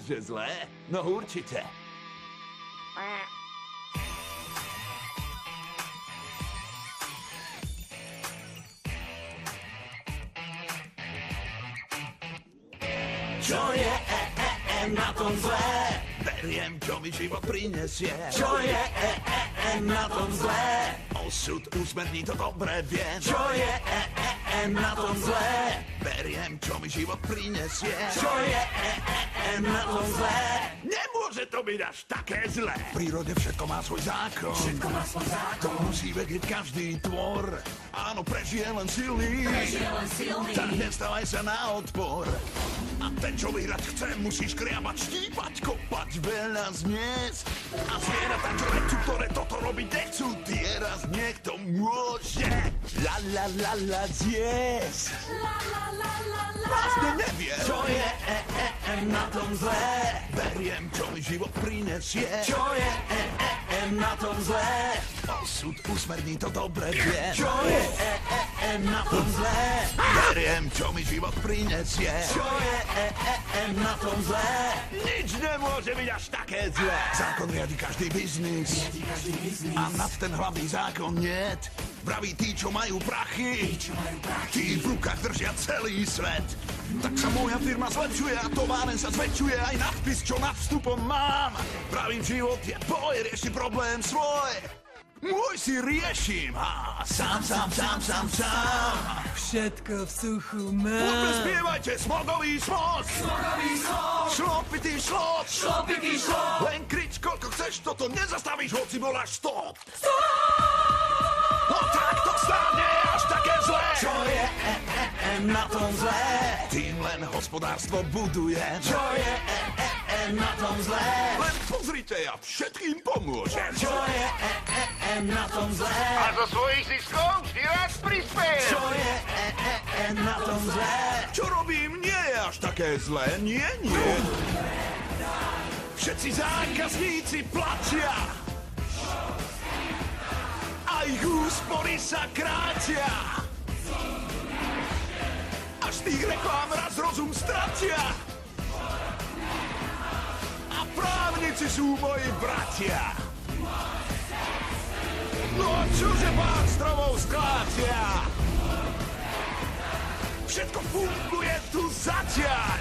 Že zlé? No určite. Čo je na tom zlé? Beriem, čo mi život prinesie. Čo je na tom zlé? Osud usmerní, to dobre viem. Čo je na tom zlé? Beriem, čo mi život prinesie. Čo je na tom zlé? Nemôže to byť až také zlé. V prírode všetko má svoj zákon. Všetko má svoj zákon. To musí vedieť každý tvor. Áno, prežije len silný. Prežije len silný. Tak nestávaj sa na odpor. A ten, čo vyhrať chce, musí škriabať, štípať, kopať, veľa zniesť. A zvieratá, čo nechcú, ktoré toto robiť nechcú, tie raz niekto môže. La la la la zjesť. Vlastne neviem. Čo je na tom zlé? Beriem, čo mi život prinesie. Čo je na tom zlé? Osud usmerní, to dobre viem. Čo je na tom zlé? Beriem, čo mi život prinesie. Čo je na tom zlé? Nič nemôže byť až také zlé. Zákon riadi každý biznis. A nad ten hlavný zákon niet. Praví tí, čo majú prachy. Tí v rukách držia celý svet. Tak sa moja firma zlepšuje a továren sa zväčšuje. Aj nadpis, čo nad vstupom mám. Pravým, život je boj, rieši problém svoj. Môj si riešim, sám. Všetko v suchu Poďme mám. spievajte, smogový smog. Smogový smog. Šlopitý šlop. Šlopitý šlop. Len krič, koľko chceš, toto nezastavíš, hoci voláš stop. No tak to snad nie je až také zlé. Čo je na tom zlé? Tým len hospodárstvo budujem. Čo je na tom zlé? Len pozrite, ja všetkým pomôžem. Čo je na tom zlé? A zo svojich ziskov vždy rád prispiejem. Čo je na tom zlé? Čo robím, nie je až také zlé. Nie. Všetci zákazníci platia. A ich úspory sa krátia. Až tých reklám raz rozum stratia. A právnici sú moji bratia. No a čože pár strovov sklátia? Všetko funguje tu zatiaľ.